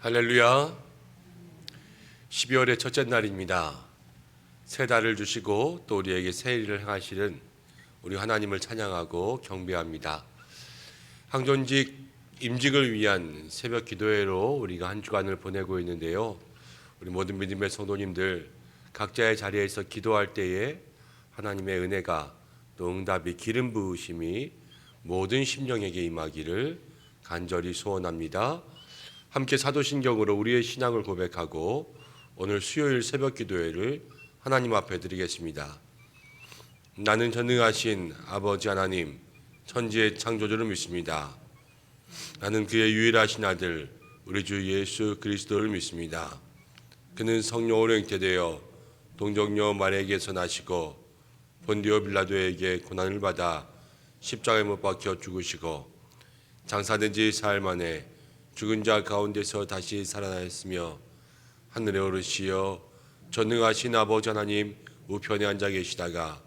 할렐루야. 12월의 첫째 날입니다. 새 달을 주시고 또 우리에게 새 일을 행하시는 우리 하나님을 찬양하고 경배합니다. 항존직 임직을 위한 새벽 기도회로 우리가 한 주간을 보내고 있는데요. 우리 모든 믿음의 성도님들 각자의 자리에서 기도할 때에 하나님의 은혜가 또 응답이 기름 부으심이 모든 심령에게 임하기를 간절히 소원합니다. 함께 사도신경으로 우리의 신앙을 고백하고 오늘 수요일 새벽 기도회를 하나님 앞에 드리겠습니다. 나는 전능하신 아버지 하나님 천지의 창조주를 믿습니다. 나는 그의 유일하신 아들 우리 주 예수 그리스도를 믿습니다. 그는 성령으로 잉태되어 동정녀 마리아에게서 나시고 본디오 빌라도에게 고난을 받아 십자가에 못 박혀 죽으시고 장사된 지 사흘 만에 죽은 자 가운데서 다시 살아나셨으며 하늘에 오르시어 전능하신 아버지 하나님 우편에 앉아 계시다가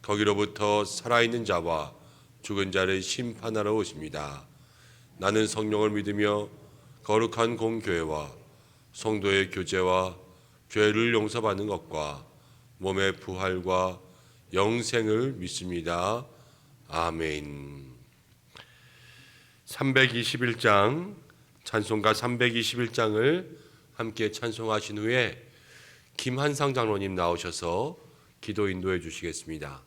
거기로부터 살아있는 자와 죽은 자를 심판하러 오십니다. 나는 성령을 믿으며 거룩한 공교회와 성도의 교제와 죄를 용서받는 것과 몸의 부활과 영생을 믿습니다. 아멘. 321장 찬송가 321장을 함께 찬송하신 후에 김한상 장로님 나오셔서 기도 인도해 주시겠습니다.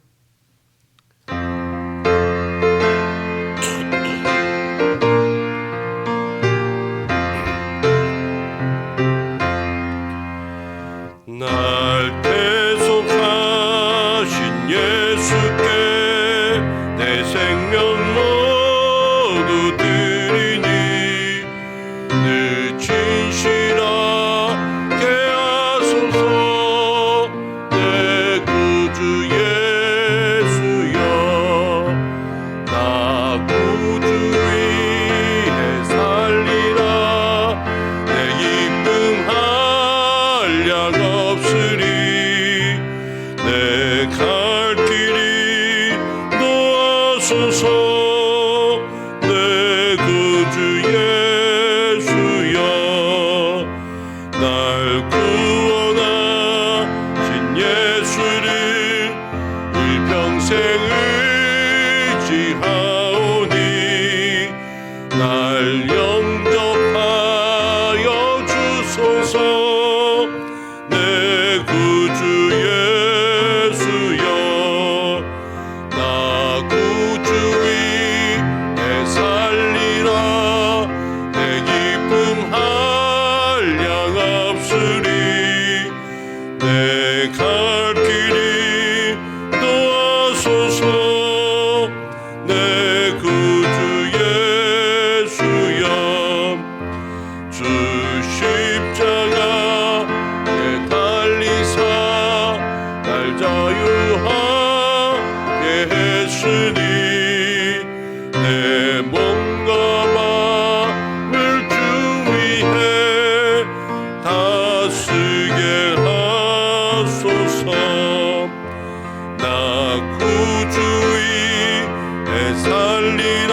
날 대속하신 예수께 내 생명 모두 드리니 늘 진실하게 하소서. 내 구주 예수여 나 구주 위에 살리라. 내 기쁨 한량 없으리. 내 갈 길이 놓아소서. 내 구주 예수여 날 구원하신 예수를 일평생 의지하오니 날 영접하여 주소서. 내 구주 예수여 나 구주 위에 살리라. 내 기쁨 한량 없으리. 내 갈 길이 놓아소서. 내 구주 예수여 주 십자가에 달리사 날 자유하게 했으니 내 몸과 마음을 주 위해 다스게 하소서. 나 구주 위에 살리라.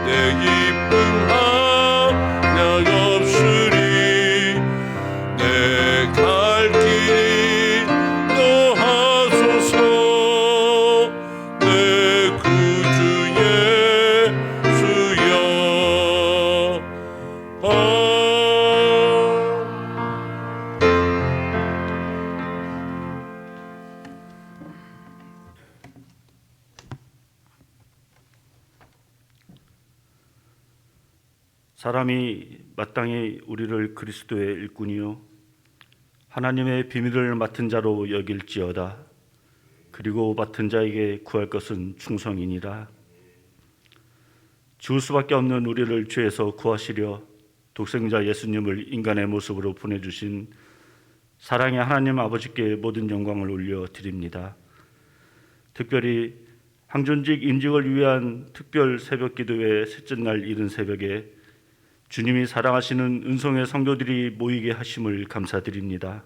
내 기쁨 한량 없으리. 내 갈 길이 놓아소서. 내 구주 예수여 사람이 마땅히 우리를 그리스도의 일꾼이요 하나님의 비밀을 맡은 자로 여길지어다. 그리고 맡은 자에게 구할 것은 충성이니라. 죽을 수밖에 없는 우리를 죄에서 구하시려 독생자 예수님을 인간의 모습으로 보내주신 사랑의 하나님 아버지께 모든 영광을 올려드립니다. 특별히 항존직 임직을 위한 특별 새벽 기도회 셋째 날 이른 새벽에 주님이 사랑하시는 은총의 성도들이 모이게 하심을 감사드립니다.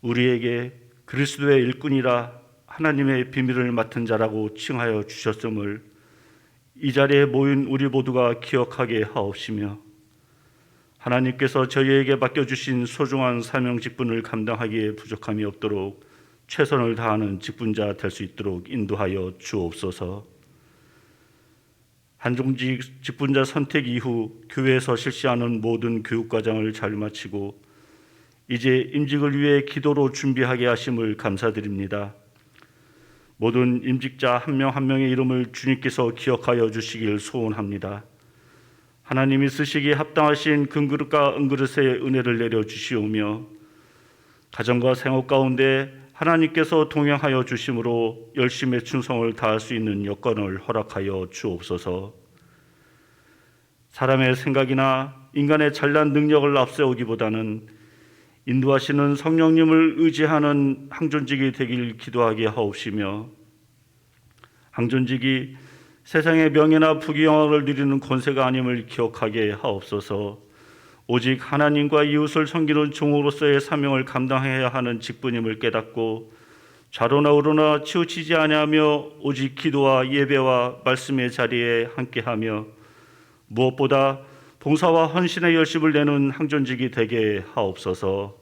우리에게 그리스도의 일꾼이라 하나님의 비밀을 맡은 자라고 칭하여 주셨음을 이 자리에 모인 우리 모두가 기억하게 하옵시며 하나님께서 저희에게 맡겨주신 소중한 사명 직분을 감당하기에 부족함이 없도록 최선을 다하는 직분자 될 수 있도록 인도하여 주옵소서. 한종직 직분자 선택 이후 교회에서 실시하는 모든 교육과정을 잘 마치고 이제 임직을 위해 기도로 준비하게 하심을 감사드립니다. 모든 임직자 한 명 한 명의 이름을 주님께서 기억하여 주시길 소원합니다. 하나님이 쓰시기에 합당하신 금그릇과 은그릇의 은혜를 내려주시오며 가정과 생업 가운데 하나님께서 동행하여 주심으로 열심의 충성을 다할 수 있는 여건을 허락하여 주옵소서. 사람의 생각이나 인간의 잘난 능력을 앞세우기보다는 인도하시는 성령님을 의지하는 항존직이 되길 기도하게 하옵시며 항존직이 세상의 명예나 부귀영화를 누리는 권세가 아님을 기억하게 하옵소서. 오직 하나님과 이웃을 섬기는 종으로서의 사명을 감당해야 하는 직분임을 깨닫고 좌로나 우로나 치우치지 아니하며 오직 기도와 예배와 말씀의 자리에 함께하며 무엇보다 봉사와 헌신의 열심을 내는 항존직이 되게 하옵소서.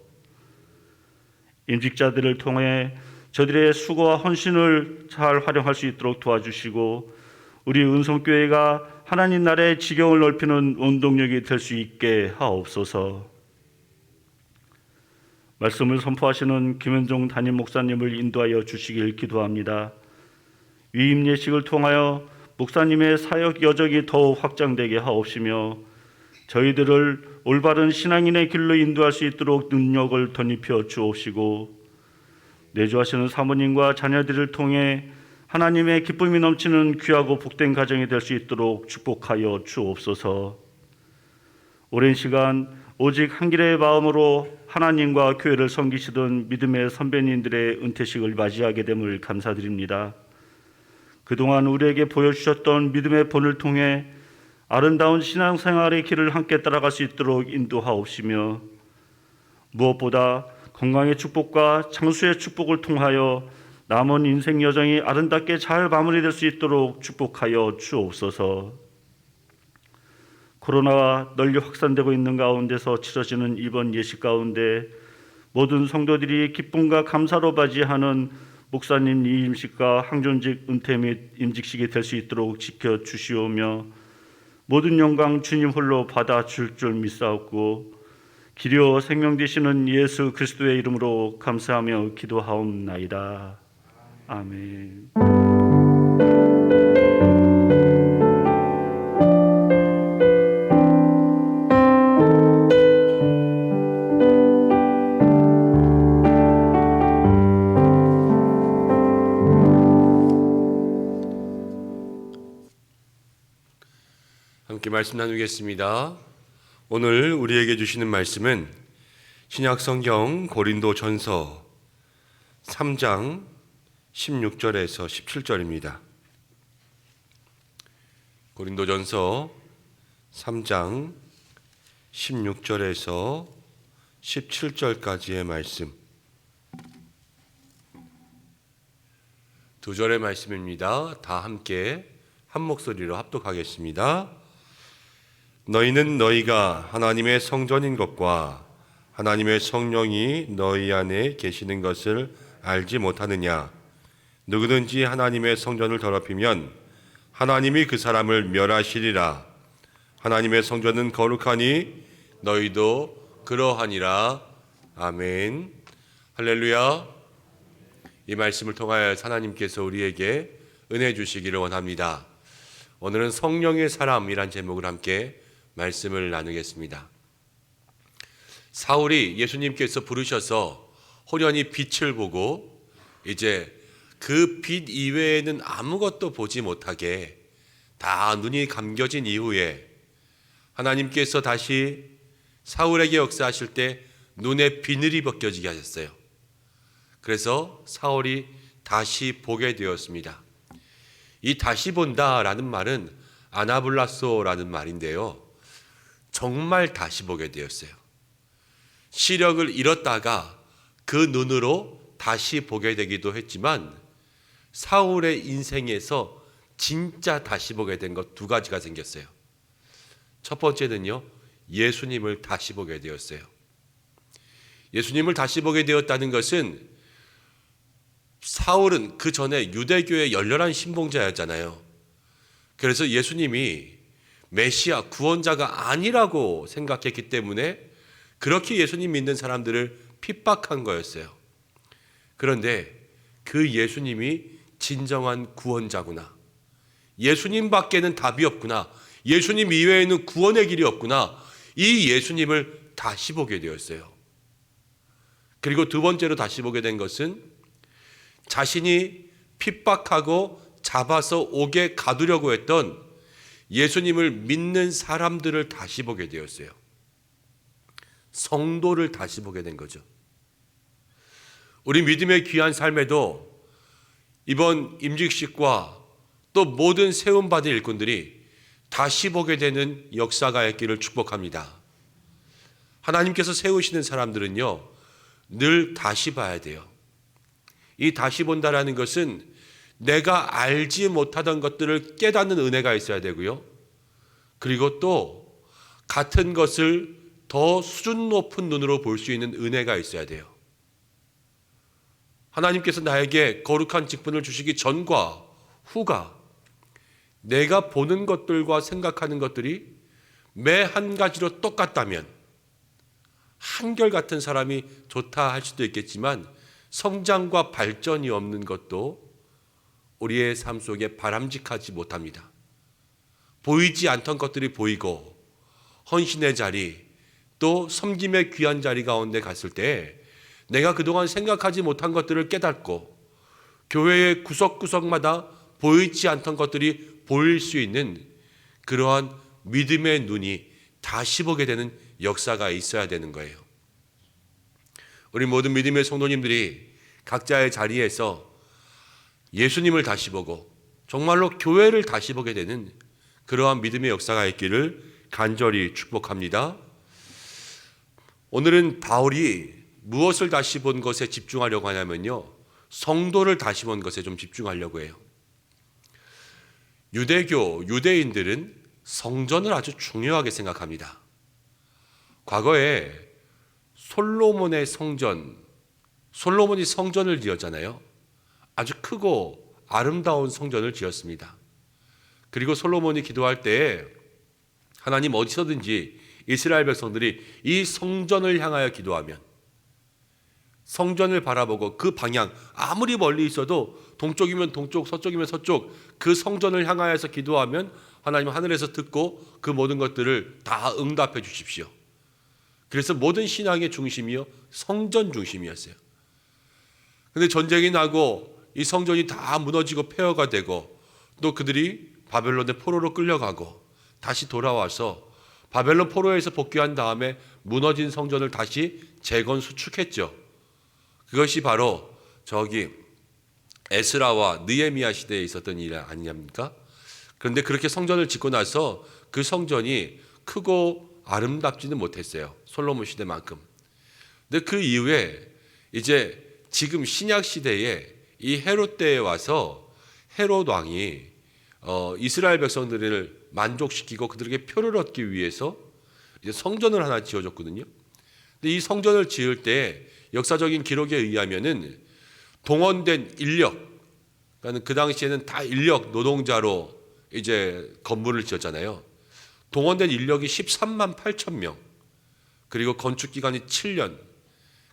임직자들을 통해 저들의 수고와 헌신을 잘 활용할 수 있도록 도와주시고 우리 은성교회가 하나님 나라의 지경을 넓히는 원동력이 될 수 있게 하옵소서. 말씀을 선포하시는 김현종 담임 목사님을 인도하여 주시길 기도합니다. 위임 예식을 통하여 목사님의 사역 여정이 더욱 확장되게 하옵시며 저희들을 올바른 신앙인의 길로 인도할 수 있도록 능력을 덧입혀 주옵시고 내주하시는 사모님과 자녀들을 통해 하나님의 기쁨이 넘치는 귀하고 복된 가정이 될 수 있도록 축복하여 주옵소서. 오랜 시간 오직 한 길의 마음으로 하나님과 교회를 섬기시던 믿음의 선배님들의 은퇴식을 맞이하게 됨을 감사드립니다. 그동안 우리에게 보여주셨던 믿음의 본을 통해 아름다운 신앙생활의 길을 함께 따라갈 수 있도록 인도하옵시며 무엇보다 건강의 축복과 장수의 축복을 통하여 남은 인생 여정이 아름답게 잘 마무리될 수 있도록 축복하여 주옵소서. 코로나가 널리 확산되고 있는 가운데서 치러지는 이번 예식 가운데 모든 성도들이 기쁨과 감사로 맞이하는 목사님 이임식과 항존직 은퇴 및 임직식이 될 수 있도록 지켜주시오며 모든 영광 주님 홀로 받아줄 줄 믿사옵고 기려 생명 되시는 예수 그리스도의 이름으로 감사하며 기도하옵나이다. 아멘. 함께 말씀 나누겠습니다. 오늘 우리에게 주시는 말씀은 신약성경 고린도전서 3장 16절에서 17절입니다. 고린도전서 3장 16절에서 17절까지의 말씀, 두 절의 말씀입니다. 다 함께 한 목소리로 합독하겠습니다. 너희는 너희가 하나님의 성전인 것과 하나님의 성령이 너희 안에 계시는 것을 알지 못하느냐? 누구든지 하나님의 성전을 더럽히면 하나님이 그 사람을 멸하시리라. 하나님의 성전은 거룩하니 너희도 그러하니라. 아멘. 할렐루야. 이 말씀을 통하여 하나님께서 우리에게 은혜 주시기를 원합니다. 오늘은 성령의 사람이란 제목을 함께 말씀을 나누겠습니다. 사울이 예수님께서 부르셔서 호련히 빛을 보고 이제 그 빛 이외에는 아무것도 보지 못하게 다 눈이 감겨진 이후에 하나님께서 다시 사울에게 역사하실 때 눈에 비늘이 벗겨지게 하셨어요. 그래서 사울이 다시 보게 되었습니다. 이 다시 본다라는 말은 아나블라소라는 말인데요. 정말 다시 보게 되었어요. 시력을 잃었다가 그 눈으로 다시 보게 되기도 했지만 사울의 인생에서 진짜 다시 보게 된 것 두 가지가 생겼어요. 첫 번째는요, 예수님을 다시 보게 되었어요. 예수님을 다시 보게 되었다는 것은 사울은 그 전에 유대교의 열렬한 신봉자였잖아요. 그래서 예수님이 메시아 구원자가 아니라고 생각했기 때문에 그렇게 예수님 믿는 사람들을 핍박한 거였어요. 그런데 그 예수님이 진정한 구원자구나. 예수님밖에는 답이 없구나. 예수님 이외에는 구원의 길이 없구나. 이 예수님을 다시 보게 되었어요. 그리고 두 번째로 다시 보게 된 것은 자신이 핍박하고 잡아서 옥에 가두려고 했던 예수님을 믿는 사람들을 다시 보게 되었어요. 성도를 다시 보게 된 거죠. 우리 믿음의 귀한 삶에도 이번 임직식과 또 모든 세움받은 일꾼들이 다시 보게 되는 역사가 있기를 축복합니다. 하나님께서 세우시는 사람들은요, 늘 다시 봐야 돼요. 이 다시 본다라는 것은 내가 알지 못하던 것들을 깨닫는 은혜가 있어야 되고요. 그리고 또 같은 것을 더 수준 높은 눈으로 볼 수 있는 은혜가 있어야 돼요. 하나님께서 나에게 거룩한 직분을 주시기 전과 후가 내가 보는 것들과 생각하는 것들이 매 한 가지로 똑같다면 한결같은 사람이 좋다 할 수도 있겠지만 성장과 발전이 없는 것도 우리의 삶 속에 바람직하지 못합니다. 보이지 않던 것들이 보이고 헌신의 자리 또 섬김의 귀한 자리 가운데 갔을 때 내가 그동안 생각하지 못한 것들을 깨닫고 교회의 구석구석마다 보이지 않던 것들이 보일 수 있는 그러한 믿음의 눈이 다시 보게 되는 역사가 있어야 되는 거예요. 우리 모든 믿음의 성도님들이 각자의 자리에서 예수님을 다시 보고 정말로 교회를 다시 보게 되는 그러한 믿음의 역사가 있기를 간절히 축복합니다. 오늘은 바울이 무엇을 다시 본 것에 집중하려고 하냐면요, 성도를 다시 본 것에 좀 집중하려고 해요. 유대인들은 성전을 아주 중요하게 생각합니다. 과거에 솔로몬이 성전을 지었잖아요. 아주 크고 아름다운 성전을 지었습니다. 그리고 솔로몬이 기도할 때 하나님 어디서든지 이스라엘 백성들이 이 성전을 향하여 기도하면 성전을 바라보고 그 방향 아무리 멀리 있어도 동쪽이면 동쪽 서쪽이면 서쪽 그 성전을 향하여서 기도하면 하나님 하늘에서 듣고 그 모든 것들을 다 응답해 주십시오. 그래서 모든 신앙의 중심이요 성전 중심이었어요. 그런데 전쟁이 나고 이 성전이 다 무너지고 폐허가 되고 또 그들이 바벨론의 포로로 끌려가고 다시 돌아와서 바벨론 포로에서 복귀한 다음에 무너진 성전을 다시 재건수축했죠. 그것이 바로 저기 에스라와 느헤미야 시대에 있었던 일 아니냐입니까? 그런데 그렇게 성전을 짓고 나서 그 성전이 크고 아름답지는 못했어요. 솔로몬 시대만큼. 근데 그 이후에 이제 지금 신약 시대에 이 헤롯 때에 와서 헤롯 왕이 이스라엘 백성들을 만족시키고 그들에게 표를 얻기 위해서 이제 성전을 하나 지어줬거든요. 근데 이 성전을 지을 때 역사적인 기록에 의하면은 동원된 인력, 그러니까 그 당시에는 다 인력 노동자로 이제 건물을 지었잖아요. 동원된 인력이 13만 8천 명, 그리고 건축 기간이 7년.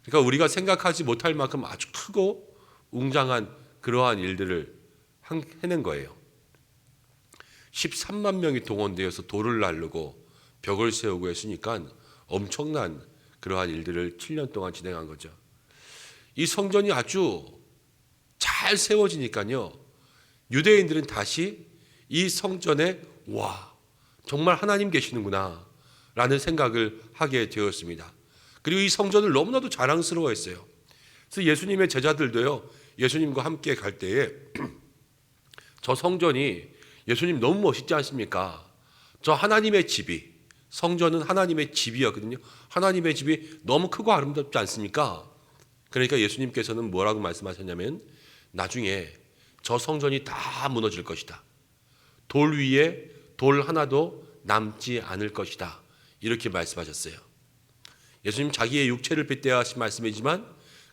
그러니까 우리가 생각하지 못할 만큼 아주 크고 웅장한 그러한 일들을 해낸 거예요. 13만 명이 동원되어서 돌을 나르고 벽을 세우고 했으니까 엄청난 그러한 일들을 7년 동안 진행한 거죠. 이 성전이 아주 잘 세워지니까요, 유대인들은 다시 이 성전에 와, 정말 하나님 계시는구나 라는 생각을 하게 되었습니다. 그리고 이 성전을 너무나도 자랑스러워했어요. 그래서 예수님의 제자들도요, 예수님과 함께 갈 때에 저 성전이 예수님 너무 멋있지 않습니까? 저 하나님의 집이, 성전은 하나님의 집이었거든요. 하나님의 집이 너무 크고 아름답지 않습니까? 그러니까 예수님께서는 뭐라고 말씀하셨냐면 나중에 저 성전이 다 무너질 것이다. 돌 위에 돌 하나도 남지 않을 것이다. 이렇게 말씀하셨어요. 예수님 자기의 육체를 빗대어 하신 말씀이지만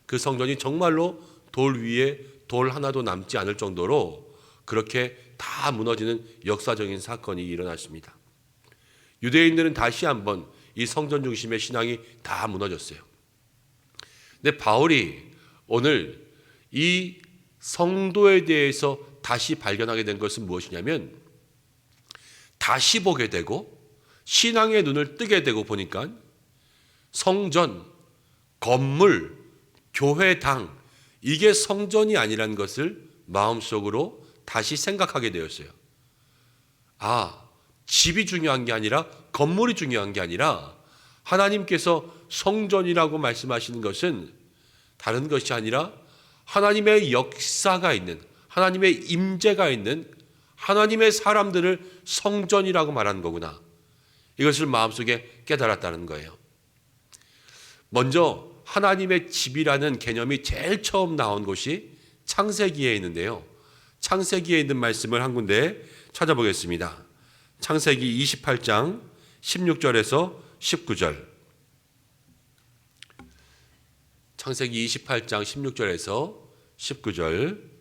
그 성전이 정말로 돌 위에 돌 하나도 남지 않을 정도로 그렇게 다 무너지는 역사적인 사건이 일어났습니다. 유대인들은 다시 한번 이 성전 중심의 신앙이 다 무너졌어요. 근데 바울이 오늘 이 성도에 대해서 다시 발견하게 된 것은 무엇이냐면 다시 보게 되고 신앙의 눈을 뜨게 되고 보니까 성전, 건물, 교회당 이게 성전이 아니라는 것을 마음속으로 다시 생각하게 되었어요. 집이 중요한 게 아니라 건물이 중요한 게 아니라 하나님께서 성전이라고 말씀하시는 것은 다른 것이 아니라 하나님의 역사가 있는 하나님의 임재가 있는 하나님의 사람들을 성전이라고 말하는 거구나. 이것을 마음속에 깨달았다는 거예요. 먼저 하나님의 집이라는 개념이 제일 처음 나온 곳이 창세기에 있는데요. 창세기에 있는 말씀을 한 군데 찾아보겠습니다. 창세기 28장 16절에서 19절. 창세기 28장 16절에서 19절.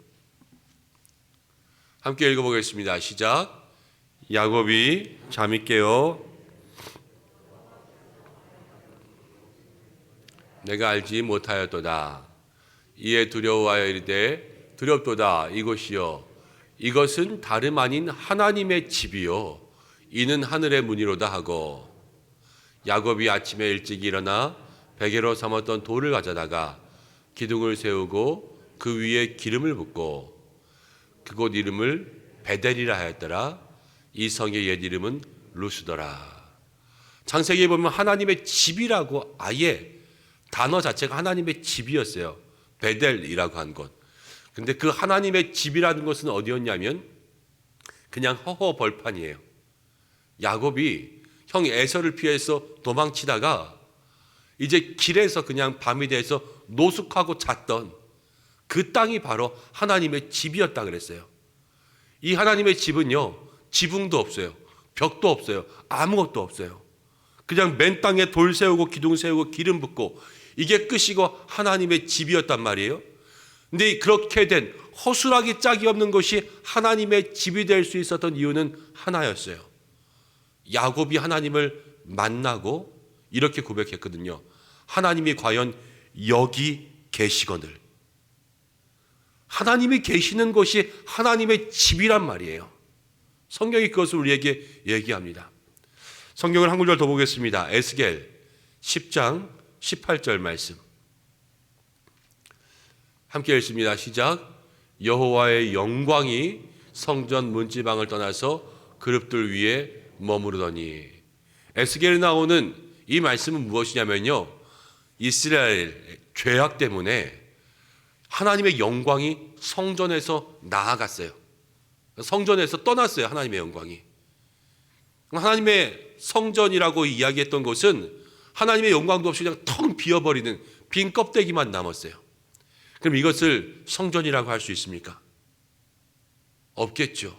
함께 읽어보겠습니다. 시작. 야곱이 잠이 깨어 내가 알지 못하였도다. 이에 두려워하여 이르되 두렵도다. 이곳이요 이것은 다름 아닌 하나님의 집이요 이는 하늘의 문이로다 하고 야곱이 아침에 일찍 일어나 베개로 삼았던 돌을 가져다가 기둥을 세우고 그 위에 기름을 붓고 그곳 이름을 베델이라 하였더라. 이 성의 옛 이름은 루스더라. 창세기에 보면 하나님의 집이라고 아예 단어 자체가 하나님의 집이었어요. 베델이라고 한 곳. 근데 그 하나님의 집이라는 것은 어디였냐면 그냥 허허 벌판이에요. 야곱이 형 에서를 피해서 도망치다가 이제 길에서 그냥 밤이 돼서 노숙하고 잤던 그 땅이 바로 하나님의 집이었다 그랬어요. 이 하나님의 집은요, 지붕도 없어요. 벽도 없어요. 아무것도 없어요. 그냥 맨 땅에 돌 세우고 기둥 세우고 기름 붓고 이게 끝이고 하나님의 집이었단 말이에요. 근데 그렇게 된 허술하기 짝이 없는 것이 하나님의 집이 될 수 있었던 이유는 하나였어요. 야곱이 하나님을 만나고 이렇게 고백했거든요. 하나님이 과연 여기 계시거늘. 하나님이 계시는 곳이 하나님의 집이란 말이에요. 성경이 그것을 우리에게 얘기합니다. 성경을 한 구절 더 보겠습니다. 에스겔 10장 18절 말씀. 함께 읽습니다. 시작. 여호와의 영광이 성전 문지방을 떠나서 그룹들 위에 머무르더니. 에스겔에 나오는 이 말씀은 무엇이냐면요, 이스라엘 죄악 때문에 하나님의 영광이 성전에서 나아갔어요. 성전에서 떠났어요. 하나님의 영광이. 하나님의 성전이라고 이야기했던 곳은 하나님의 영광도 없이 그냥 텅 비어버리는 빈 껍데기만 남았어요. 그럼 이것을 성전이라고 할 수 있습니까? 없겠죠.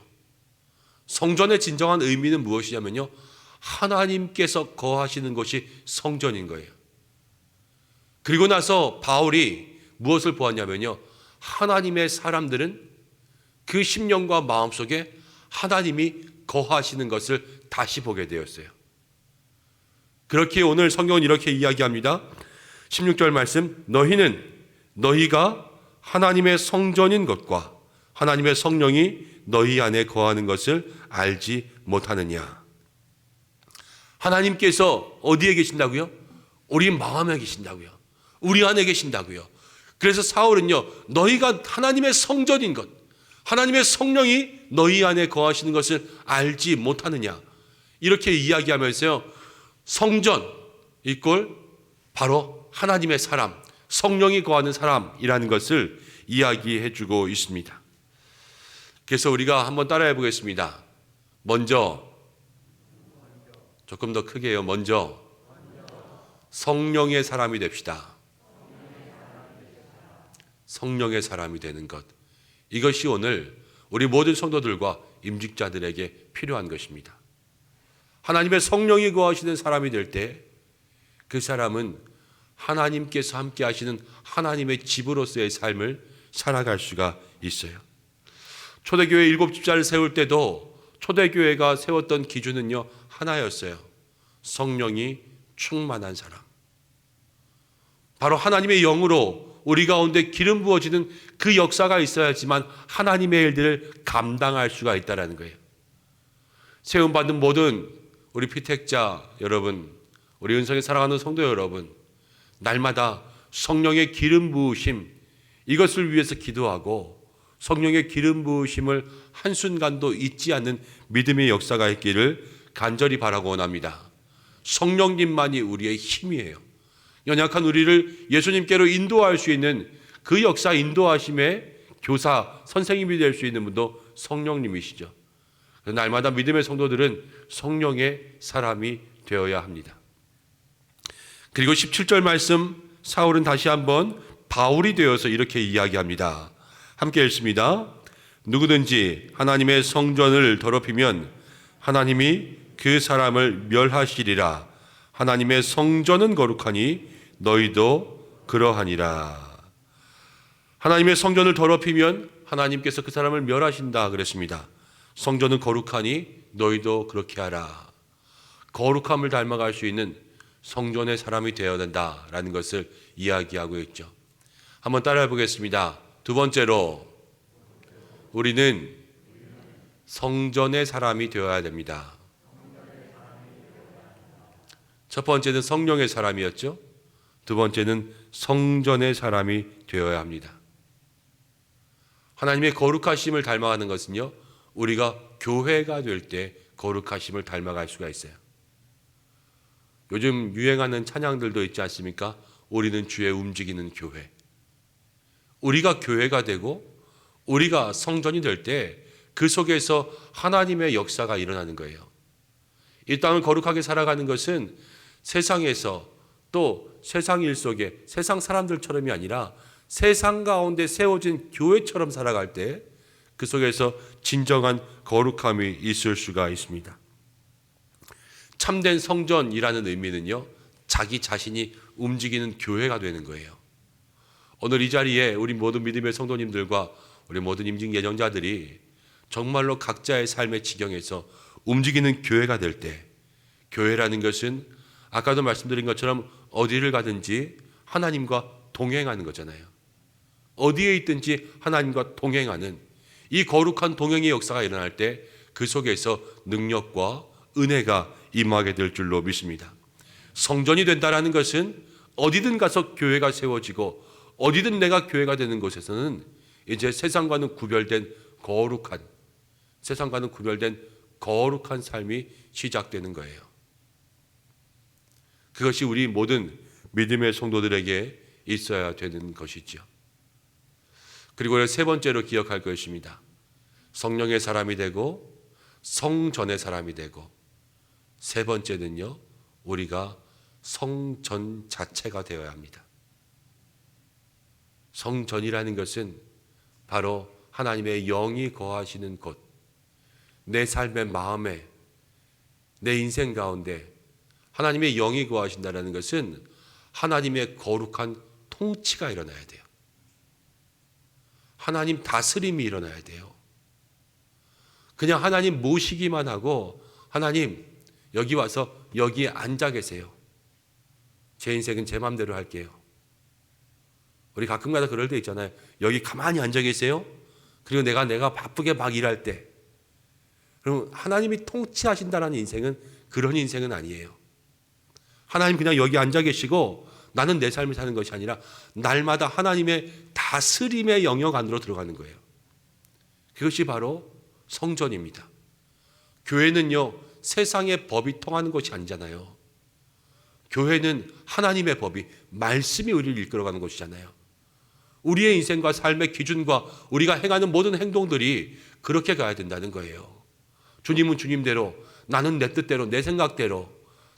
성전의 진정한 의미는 무엇이냐면요, 하나님께서 거하시는 곳이 성전인 거예요. 그리고 나서 바울이 무엇을 보았냐면요, 하나님의 사람들은 그 심령과 마음속에 하나님이 거하시는 것을 다시 보게 되었어요. 그렇게 오늘 성경은 이렇게 이야기합니다. 16절 말씀. 너희는 너희가 하나님의 성전인 것과 하나님의 성령이 너희 안에 거하는 것을 알지 못하느냐. 하나님께서 어디에 계신다고요? 우리 마음에 계신다고요. 우리 안에 계신다고요. 그래서 사울은요, 너희가 하나님의 성전인 것, 하나님의 성령이 너희 안에 거하시는 것을 알지 못하느냐, 이렇게 이야기하면서요, 성전 이꼴 바로 하나님의 사람, 성령이 거하는 사람이라는 것을 이야기해 주고 있습니다. 그래서 우리가 한번 따라해 보겠습니다. 먼저, 조금 더 크게 해요. 먼저 성령의 사람이 됩시다. 성령의 사람이 되는 것, 이것이 오늘 우리 모든 성도들과 임직자들에게 필요한 것입니다. 하나님의 성령이 거하시는 사람이 될 때 그 사람은 하나님께서 함께 하시는 하나님의 집으로서의 삶을 살아갈 수가 있어요. 초대교회 7집사를 세울 때도 초대교회가 세웠던 기준은요, 하나였어요. 성령이 충만한 사람. 바로 하나님의 영으로 우리 가운데 기름 부어지는 그 역사가 있어야지만 하나님의 일들을 감당할 수가 있다는 거예요. 세움받은 모든 우리 피택자 여러분, 우리 은성에 사랑하는 성도 여러분, 날마다 성령의 기름 부으심, 이것을 위해서 기도하고 성령의 기름 부으심을 한순간도 잊지 않는 믿음의 역사가 있기를 간절히 바라고 원합니다. 성령님만이 우리의 힘이에요. 연약한 우리를 예수님께로 인도할 수 있는 그 역사 인도하심의 교사, 선생님이 될 수 있는 분도 성령님이시죠. 날마다 믿음의 성도들은 성령의 사람이 되어야 합니다. 그리고 17절 말씀, 사울은 다시 한번 바울이 되어서 이렇게 이야기합니다. 함께 읽습니다. 누구든지 하나님의 성전을 더럽히면 하나님이 그 사람을 멸하시리라. 하나님의 성전은 거룩하니 너희도 그러하니라. 하나님의 성전을 더럽히면 하나님께서 그 사람을 멸하신다 그랬습니다. 성전은 거룩하니 너희도 그렇게 하라. 거룩함을 닮아갈 수 있는 성전의 사람이 되어야 된다라는 것을 이야기하고 있죠. 한번 따라해 보겠습니다. 두 번째로 우리는 성전의 사람이 되어야 됩니다. 첫 번째는 성령의 사람이었죠. 두 번째는 성전의 사람이 되어야 합니다. 하나님의 거룩하심을 닮아가는 것은요, 우리가 교회가 될 때 거룩하심을 닮아갈 수가 있어요. 요즘 유행하는 찬양들도 있지 않습니까? 우리는 주의 움직이는 교회. 우리가 교회가 되고 우리가 성전이 될 때 그 속에서 하나님의 역사가 일어나는 거예요. 이 땅을 거룩하게 살아가는 것은 세상에서 또 세상 일 속에 세상 사람들처럼이 아니라 세상 가운데 세워진 교회처럼 살아갈 때 그 속에서 진정한 거룩함이 있을 수가 있습니다. 참된 성전이라는 의미는요, 자기 자신이 움직이는 교회가 되는 거예요. 오늘 이 자리에 우리 모든 믿음의 성도님들과 우리 모든 임직 예정자들이 정말로 각자의 삶의 지경에서 움직이는 교회가 될 때, 교회라는 것은 아까도 말씀드린 것처럼 어디를 가든지 하나님과 동행하는 거잖아요. 어디에 있든지 하나님과 동행하는 이 거룩한 동행의 역사가 일어날 때 그 속에서 능력과 은혜가 임하게 될 줄로 믿습니다. 성전이 된다는 것은 어디든 가서 교회가 세워지고 어디든 내가 교회가 되는 곳에서는 이제 세상과는 구별된 거룩한 삶이 시작되는 거예요. 그것이 우리 모든 믿음의 성도들에게 있어야 되는 것이죠. 그리고 세 번째로 기억할 것입니다. 성령의 사람이 되고 성전의 사람이 되고, 세 번째는요, 우리가 성전 자체가 되어야 합니다. 성전이라는 것은 바로 하나님의 영이 거하시는 곳, 내 삶의 마음에, 내 인생 가운데 하나님의 영이 거하신다는 것은 하나님의 거룩한 통치가 일어나야 돼요. 하나님 다스림이 일어나야 돼요. 그냥 하나님 모시기만 하고 하나님 여기 와서 여기에 앉아 계세요. 제 인생은 제 마음대로 할게요. 우리 가끔가다 그럴 때 있잖아요. 여기 가만히 앉아 계세요. 그리고 내가 바쁘게 막 일할 때, 그럼 하나님이 통치하신다는 인생은 그런 인생은 아니에요. 하나님 그냥 여기 앉아 계시고 나는 내 삶을 사는 것이 아니라 날마다 하나님의 다스림의 영역 안으로 들어가는 거예요. 그것이 바로 성전입니다. 교회는요, 세상의 법이 통하는 것이 아니잖아요. 교회는 하나님의 법이, 말씀이 우리를 이끌어가는 것이잖아요. 우리의 인생과 삶의 기준과 우리가 행하는 모든 행동들이 그렇게 가야 된다는 거예요. 주님은 주님대로, 나는 내 뜻대로, 내 생각대로,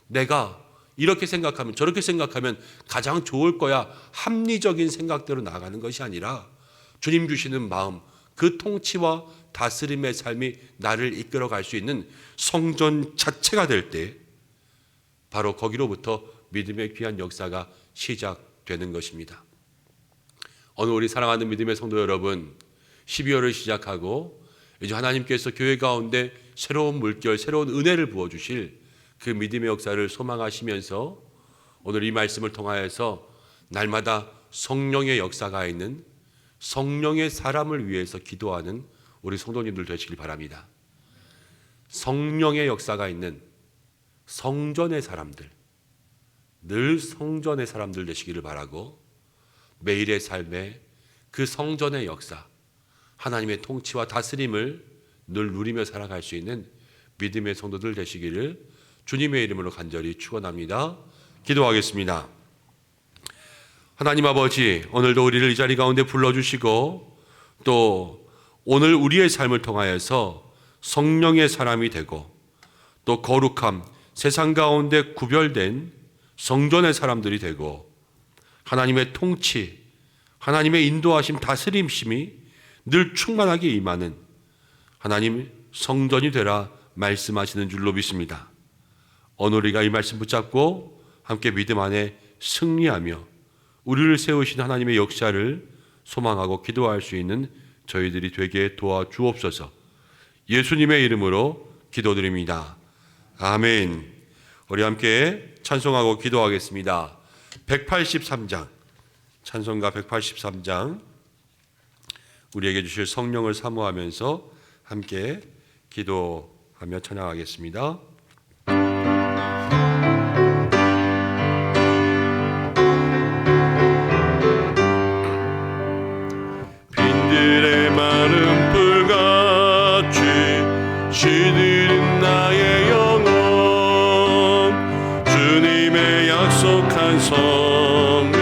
내가 이렇게 생각하면 저렇게 생각하면 가장 좋을 거야, 합리적인 생각대로 나아가는 것이 아니라 주님 주시는 마음, 그 통치와 다스림의 삶이 나를 이끌어갈 수 있는 성전 자체가 될 때 바로 거기로부터 믿음의 귀한 역사가 시작되는 것입니다. 오늘 우리 사랑하는 믿음의 성도 여러분, 12월을 시작하고 이제 하나님께서 교회 가운데 새로운 물결, 새로운 은혜를 부어주실 그 믿음의 역사를 소망하시면서 오늘 이 말씀을 통하여서 날마다 성령의 역사가 있는 성령의 사람을 위해서 기도하는 우리 성도님들 되시길 바랍니다. 성령의 역사가 있는 성전의 사람들, 늘 성전의 사람들 되시기를 바라고 매일의 삶에 그 성전의 역사, 하나님의 통치와 다스림을 늘 누리며 살아갈 수 있는 믿음의 성도들 되시기를 주님의 이름으로 간절히 축원합니다. 기도하겠습니다. 하나님 아버지, 오늘도 우리를 이 자리 가운데 불러주시고 또 오늘 우리의 삶을 통하여서 성령의 사람이 되고 또 거룩함, 세상 가운데 구별된 성전의 사람들이 되고 하나님의 통치, 하나님의 인도하심, 다스림심이 늘 충만하게 임하는 하나님 성전이 되라 말씀하시는 줄로 믿습니다. 오늘 우리가 이 말씀 붙잡고 함께 믿음 안에 승리하며 우리를 세우신 하나님의 역사를 소망하고 기도할 수 있는 저희들이 되게 도와주옵소서. 예수님의 이름으로 기도드립니다. 아멘. 우리 함께 찬송하고 기도하겠습니다. 183장, 찬송가 183장, 우리에게 주실 성령을 사모하면서 함께 기도하며 찬양하겠습니다. 빈들의 마른 불같이 시들은 나의 영혼, 주님의 약속한 성령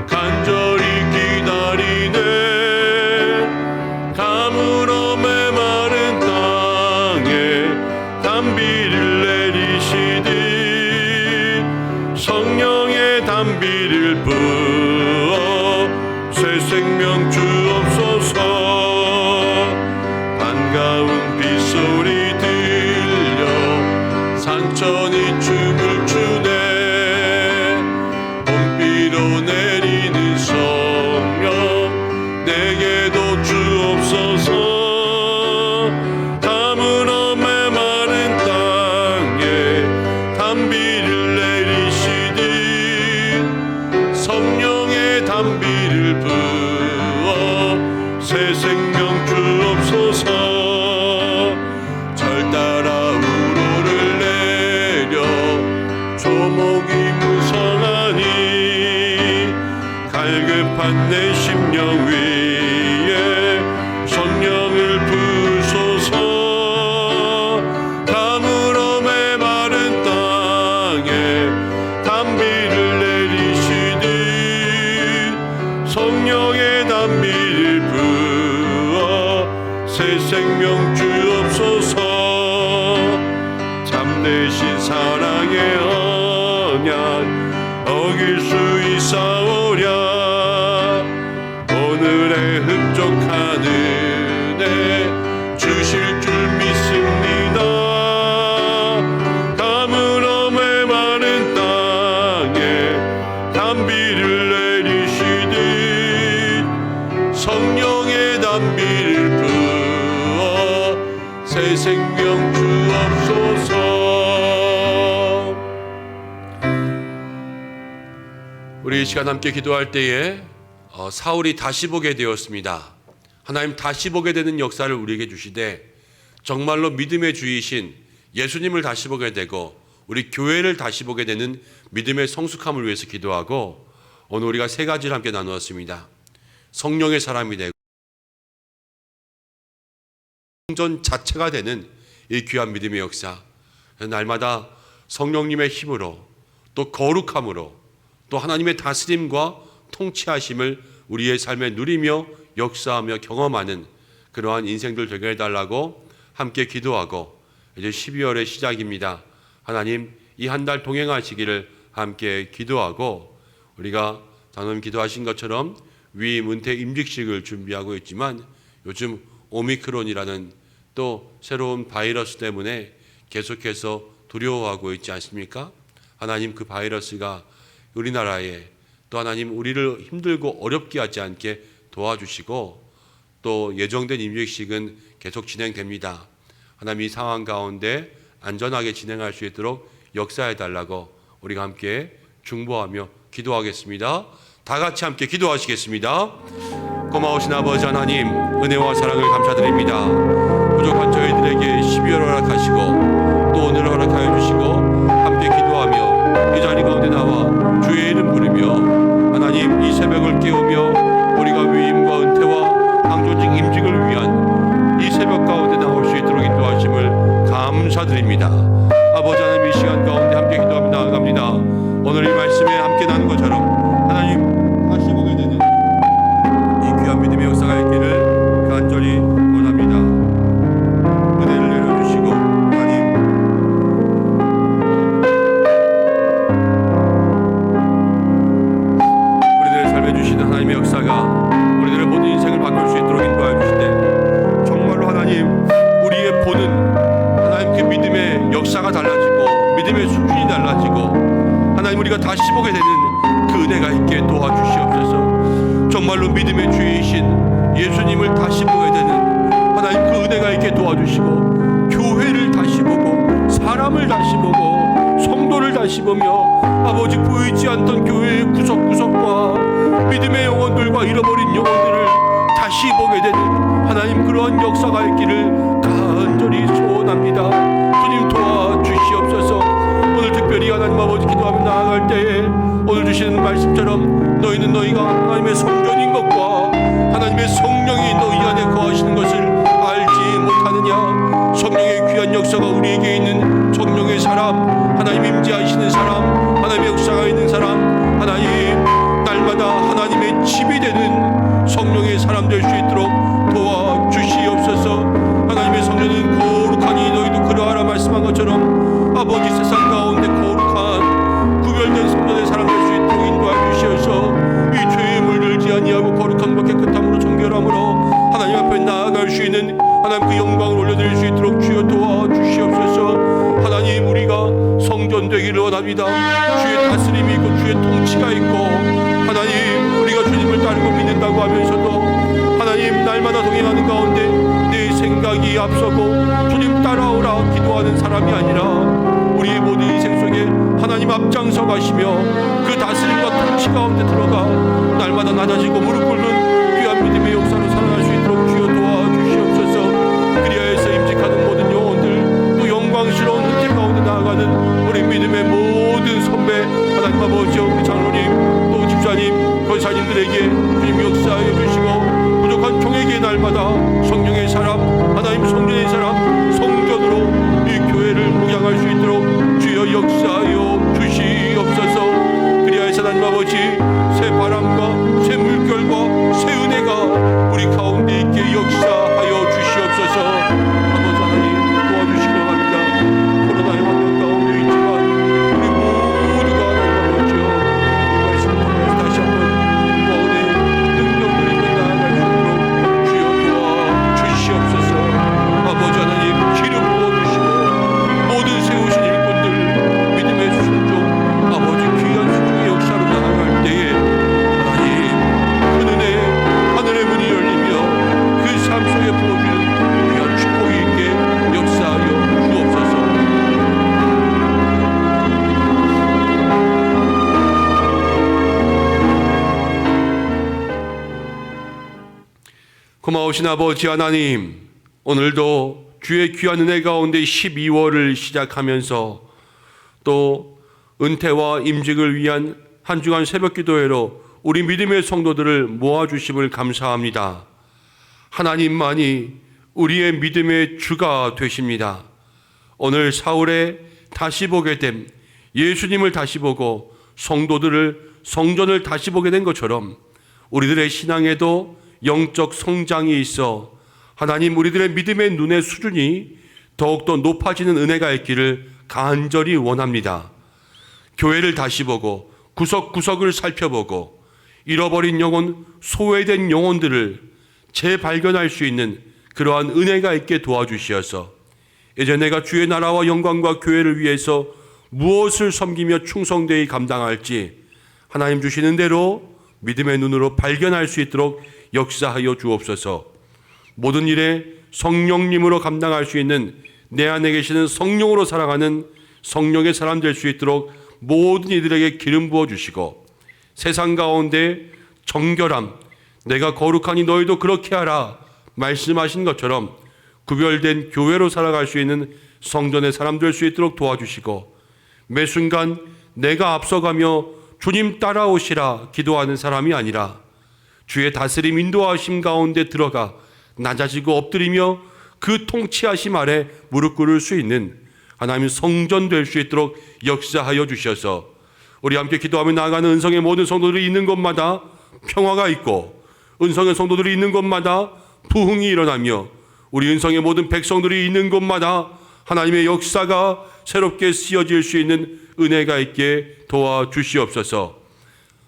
간절히 기다리네. 가물어 메마른 땅에 단비를 내리시듯 성령의 단비를 부어 새 생명 주옵소서. 반가운 빗소리 들려 산천이 춤을 추네. 봄비로 내리는 성령 내게도 주옵소서. 가물어 메마른 땅에 단비를 내리시듯 성령의 단비를 부어 새 생명 주옵소서. 절 따라 우로를 내려 조목이 무성하니 갈급한 내 심령 위에 성령을 부소서. 가물어 메마른 땅에 단비를 내리시듯 성령의 단비를 부어 새 생명 주옵소서. 참되신 사랑의 언약 어길 수 있사오랴. 오늘의 흡족한 은혜 주실 줄 믿습니다. 가물어 메마른 땅에 단비를 내리시듯 성령의 단비를 부어 새 생명 주옵소서. 우리 이 시간 함께 기도할 때에 사울이 다시 보게 되었습니다. 하나님 다시 보게 되는 역사를 우리에게 주시되 정말로 믿음의 주이신 예수님을 다시 보게 되고 우리 교회를 다시 보게 되는 믿음의 성숙함을 위해서 기도하고 오늘 우리가 세 가지를 함께 나누었습니다. 성령의 사람이 되고 성전 자체가 되는 이 귀한 믿음의 역사, 날마다 성령님의 힘으로 또 거룩함으로 또 하나님의 다스림과 통치하심을 우리의 삶에 누리며 역사하며 경험하는 그러한 인생들 되게 해달라고 함께 기도하고 이제 12월의 시작입니다. 하나님 이 한 달 동행하시기를 함께 기도하고 우리가 방금 기도하신 것처럼 위임 은퇴 임직식을 준비하고 있지만 요즘 오미크론이라는 또 새로운 바이러스 때문에 계속해서 두려워하고 있지 않습니까? 하나님, 그 바이러스가 우리나라에 또 하나님 우리를 힘들고 어렵게 하지 않게 도와주시고, 또 예정된 임직식은 계속 진행됩니다. 하나님, 이 상황 가운데 안전하게 진행할 수 있도록 역사해 달라고 우리가 함께 중보하며 기도하겠습니다. 다 같이 함께 기도하시겠습니다. 고마우신 아버지 하나님, 은혜와 사랑을 감사드립니다. 부족한 저희들에게 12월 허락하시고 또 오늘 허락하여 주시고 함께 기도하며 이 자리 가운데 나와 주의 이름 부르며 하나님, 이 새벽을 깨우며 우리가 위임과 은퇴와 황존직 임직을 위한 이 새벽 가운데 나올 수 있도록 인도하심을 감사드립니다. 아버지 하나님, 이 시간 가운데 함께 기도하며 나아갑니다. 오늘 이 말씀에 함께 나눈 것처럼 하나님 다시 보게 되는 이 귀한 믿음의 역사가 있기를 간절히 원합니다. 은혜를 내려주시고 하나님, 우리들의 삶에 주시는 하나님의 역사가 우리들의 모든 인생을 바꿀 수 있도록 인도하여 주실 때 정말로 하나님, 우리의 보는 하나님 그 믿음의 역사가 달라지고 믿음의 수준이 달라지고 하나님, 우리가 다시 보게 되는 그 은혜가 있게 도와주시옵소서. 정말로 믿음의 주이신 예수님을 다시 보게 되는 하나님, 그 은혜가 있게 도와주시고 교회를 다시 보고 사람을 다시 보고 성도를 다시 보며 아버지, 보이지 않던 교회의 구석구석과 믿음의 영혼들과 잃어버린 영혼들을 다시 보게 되는 하나님, 그러한 역사가 있기를 간절히 소원합니다. 주님, 도와주시옵소서. 오늘 특별히 하나님 아버지 기도하며 나아갈 때에 오늘 주시는 말씀처럼 너희는 너희가 하나님의 성전인 것과 하나님의 성령이 너희 안에 거하시는 것을 알지 못하느냐. 성령의 귀한 역사가 우리에게 있는 성령의 사람, 하나님 임재하시는 사람, 하나님의 역사가 있는 사람, 하나님 날마다 하나님의 집이 되는 성령의 사람 될 수 있도록 도와주시옵소서. 하나님의 성전은 거룩하니 너희도 그러하라 말씀한 것처럼 아버지, 세상 가운데 거룩한 구별된 성전의 사람 될 수 있도록 인도하여 주시어서 이 죄에 물들지 아니하고 거룩함과 깨끗함으로 정결함으로 하나님 앞에 나아갈 수 있는 하나님 그 영광을 올려드릴 수 있도록 주여 도와주시옵소서. 하나님, 우리가 성전 되기를 원합니다. 주의 다스림이 있고 주의 통치가 있고 하나님, 우리가 주님을 따르고 믿는다고 하면서도 하나님, 날마다 동행하는 가운데 내 생각이 앞서고 주님 따라오라 기도하는 사람이 아니라 우리의 모든 인생 속에 하나님 앞장서 가시며 그 다스림과 통치 가운데 들어가 날마다 낮아지고 무릎 꿇는 귀한 믿음의 역사로 살아갈 수 있도록 주여 도와주시옵소서. 그리하여서 임직하는 모든 영혼들, 또 영광스러운 은퇴 가운데 나아가는 우리 믿음의 모든 선배 하나님 아버지, 우리 장로님 또 집사님 권사님들에게 주님 역사하여 주시고 부족한 종에게 날마다 성령의 사람, 하나님 성전의 사람, 성전으로 이 교회를牧養할 수 있도록 주여 역사하여 주시옵소서. 그리하여서 하나님 아버지, 새 바람과 새 물결과 새 은혜가 우리 가운데 있게 역사하여 주시옵소서. 아버지 하나님, 도와주시려 합니다. 코로나의 환경 가운데 있지만 우리 모두가 하나님 아버지여, 이 말씀을 통해서 다시 한번 구원의 능력을 입어 나아갈 수 있도록 주여 도와주시옵소서. 아버지 하나님, 기름 부어주시고 모든 세우신 일꾼들 믿음의 순종, 아버지 귀한 순종의 역사로 나아갈 때에 하나님, 큰 은혜 하늘의 문이 열리며 그 삶 속에 부어주는 귀한 축복이 있게 역사하여 주옵소서. 고마우신 아버지 하나님, 오늘도 주의 귀한 은혜 가운데 12월을 시작하면서 또 은퇴와 임직을 위한 한 주간 새벽 기도회로 우리 믿음의 성도들을 모아주심을 감사합니다. 하나님만이 우리의 믿음의 주가 되십니다. 오늘 사울의 다시 보게 됨, 예수님을 다시 보고 성도들을, 성전을 다시 보게 된 것처럼 우리들의 신앙에도 영적 성장이 있어 하나님, 우리들의 믿음의 눈의 수준이 더욱더 높아지는 은혜가 있기를 간절히 원합니다. 교회를 다시 보고 구석구석을 살펴보고 잃어버린 영혼, 소외된 영혼들을 재발견할 수 있는 그러한 은혜가 있게 도와주시어서 이제 내가 주의 나라와 영광과 교회를 위해서 무엇을 섬기며 충성되이 감당할지 하나님 주시는 대로 믿음의 눈으로 발견할 수 있도록 역사하여 주옵소서. 모든 일에 성령님으로 감당할 수 있는 내 안에 계시는 성령으로 살아가는 성령의 사람 될 수 있도록 모든 이들에게 기름 부어 주시고 세상 가운데 정결함, 내가 거룩하니 너희도 그렇게 하라 말씀하신 것처럼 구별된 교회로 살아갈 수 있는 성전의 사람 될 수 있도록 도와주시고 매 순간 내가 앞서가며 주님 따라오시라 기도하는 사람이 아니라 주의 다스림 인도하심 가운데 들어가 낮아지고 엎드리며 그 통치하심 아래 무릎 꿇을 수 있는 하나님 성전 될 수 있도록 역사하여 주셔서 우리 함께 기도하며 나아가는 은성의 모든 성도들이 있는 곳마다 평화가 있고 은성의 성도들이 있는 곳마다 부흥이 일어나며 우리 은성의 모든 백성들이 있는 곳마다 하나님의 역사가 새롭게 쓰여질 수 있는 은혜가 있게 도와주시옵소서.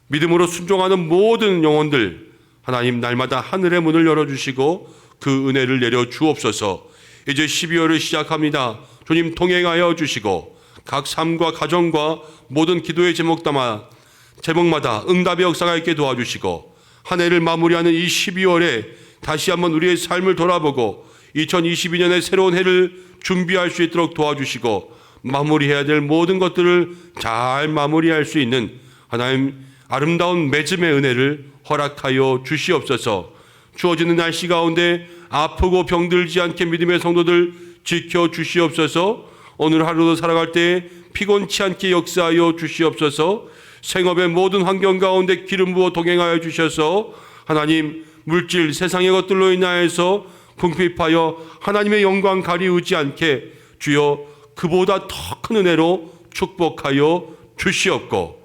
믿음으로 순종하는 모든 영혼들 하나님 날마다 하늘의 문을 열어주시고 그 은혜를 내려 주옵소서. 이제 12월을 시작합니다. 주님 동행하여 주시고 각 삶과 가정과 모든 기도의 제목마다 응답의 역사가 있게 도와주시고 한 해를 마무리하는 이 12월에 다시 한번 우리의 삶을 돌아보고 2022년의 새로운 해를 준비할 수 있도록 도와주시고 마무리해야 될 모든 것들을 잘 마무리할 수 있는 하나님 아름다운 맺음의 은혜를 허락하여 주시옵소서. 추워지는 날씨 가운데 아프고 병들지 않게 믿음의 성도들 지켜주시옵소서. 오늘 하루도 살아갈 때 피곤치 않게 역사하여 주시옵소서. 생업의 모든 환경 가운데 기름 부어 동행하여 주셔서 하나님 물질 세상의 것들로 인하여서 궁핍하여 하나님의 영광 가리우지 않게 주여 그보다 더 큰 은혜로 축복하여 주시옵고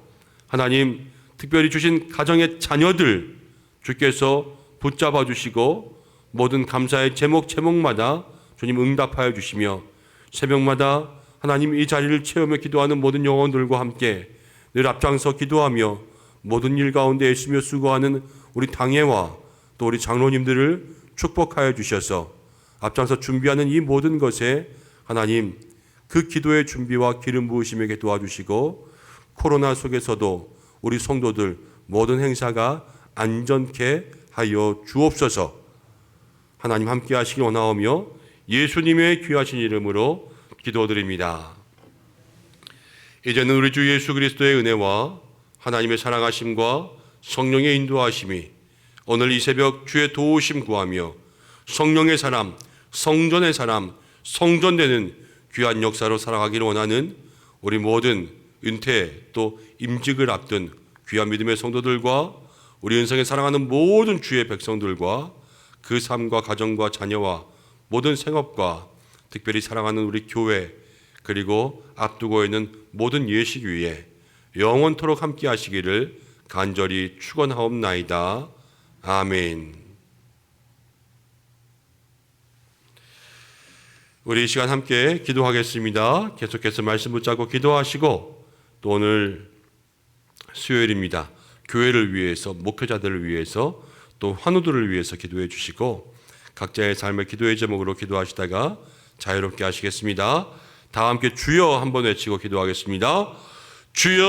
하나님 특별히 주신 가정의 자녀들 주께서 붙잡아 주시고 모든 감사의 제목마다 주님 응답하여 주시며 새벽마다 하나님 이 자리를 채우며 기도하는 모든 영혼들과 함께 늘 앞장서 기도하며 모든 일 가운데 애쓰며 수고하는 우리 당회와 또 우리 장로님들을 축복하여 주셔서 앞장서 준비하는 이 모든 것에 하나님 그 기도의 준비와 기름 부으심에게 도와주시고 코로나 속에서도 우리 성도들 모든 행사가 안전케 하여 주옵소서. 하나님 함께 하시길 원하오며 예수님의 귀하신 이름으로 기도드립니다. 이제는 우리 주 예수 그리스도의 은혜와 하나님의 사랑하심과 성령의 인도하심이 오늘 이 새벽 주의 도우심 구하며 성령의 사람, 성전의 사람, 성전되는 귀한 역사로 살아가기를 원하는 우리 모든 은퇴 또 임직을 앞둔 귀한 믿음의 성도들과 우리 은성에 사랑하는 모든 주의 백성들과 그 삶과 가정과 자녀와 모든 생업과 특별히 사랑하는 우리 교회 그리고 앞두고 있는 모든 예식 위에 영원토록 함께 하시기를 간절히 축원하옵나이다. 아멘. 우리 이 시간 함께 기도하겠습니다. 계속해서 말씀 붙잡고 기도하시고 또 오늘 수요일입니다. 교회를 위해서 목회자들을 위해서 또 환우들을 위해서 기도해 주시고 각자의 삶의 기도의 제목으로 기도하시다가 자유롭게 하시겠습니다. 다 함께 주여 한번 외치고 기도하겠습니다. 주여